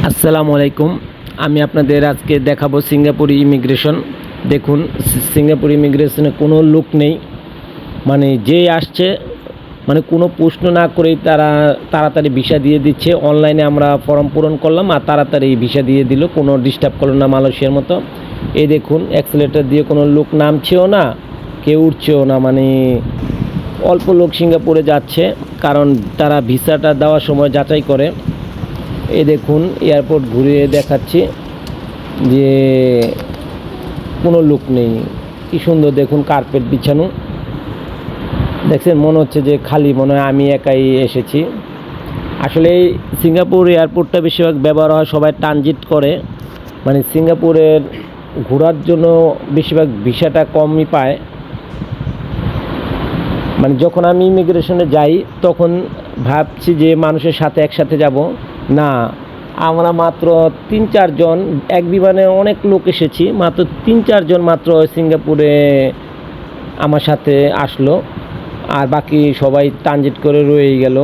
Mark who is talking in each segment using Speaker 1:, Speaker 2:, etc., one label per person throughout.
Speaker 1: আসসালামু আলাইকুম। আমি আপনাদের আজকে দেখাবো সিঙ্গাপুর ইমিগ্রেশন। দেখুন, সিঙ্গাপুর ইমিগ্রেশনে কোনো লোক নেই, মানে যে আসছে মানে কোনো প্রশ্ন না করেই তারা তাড়াতাড়ি ভিসা দিয়ে দিচ্ছে। অনলাইনে আমরা ফর্ম পূরণ করলাম আর তাড়াতাড়ি ভিসা দিয়ে দিল, কোনো ডিস্টার্ব করলো না মালয়েশিয়ার মতো। এই দেখুন, অ্যাক্সেলেটার দিয়ে কোনো লোক নামছেও না, কেউ উঠছেও না, মানে অল্প লোক সিঙ্গাপুরে যাচ্ছে, কারণ তারা ভিসাটা দেওয়ার সময় যাচাই করে। এই দেখুন, এয়ারপোর্ট ঘুরিয়ে দেখাচ্ছি যে কোনো লোক নেই। কি সুন্দর দেখুন, কার্পেট বিছানো, দেখছেন, মনে হচ্ছে যে খালি, মনে হয় আমি একাই এসেছি। আসলে এই সিঙ্গাপুর এয়ারপোর্টটা বেশিরভাগ ব্যবহার হয়, সবাই ট্রানজিট করে, মানে সিঙ্গাপুরের ঘোরার জন্য বেশিরভাগ ভিসাটা কমই পায়। মানে যখন আমি ইমিগ্রেশনে যাই তখন ভাবছি যে মানুষের সাথে একসাথে যাব, না, আমরা মাত্র 3-4 জন, এক বিমানে অনেক লোক এসেছি, মাত্র 3-4 জন মাত্র সিঙ্গাপুরে আমার সাথে আসলো, আর বাকি সবাই ট্রানজিট করে রয়েই গেল।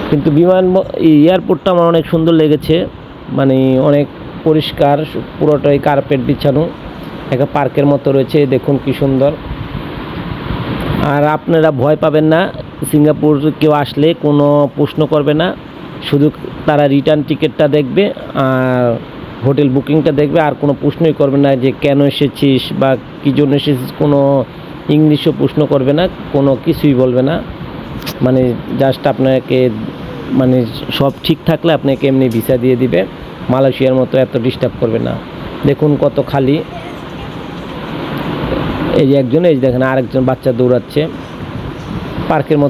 Speaker 1: কিন্তু এয়ারপোর্টটা আমার অনেক সুন্দর লেগেছে, মানে অনেক পরিষ্কার, পুরোটাই কার্পেট বিছানো, একটা পার্কের মতো রয়েছে। দেখুন কি সুন্দর। আর আপনারা ভয় পাবেন না, সিঙ্গাপুর কেউ আসলে কোনো প্রশ্ন করবে না, শুধু তারা রিটার্ন টিকিটটা দেখবে আর হোটেল বুকিংটা দেখবে, আর কোনো প্রশ্নই করবে না যে কেন এসেছিস বা কী জন্য এসেছিস, কোনো ইংলিশও প্রশ্ন করবে না, কোনো কিছুই বলবে না। মানে জাস্ট আপনাকে, মানে সব ঠিক থাকলে আপনাকে এমনি ভিসা দিয়ে দিবে, মালয়েশিয়ার মতো এত ডিস্টার্ব করবে না। দেখুন কত খালি। এই যে একজন, এই দেখেন আরেকজন বাচ্চা দৌড়াচ্ছে পার্কের মতো।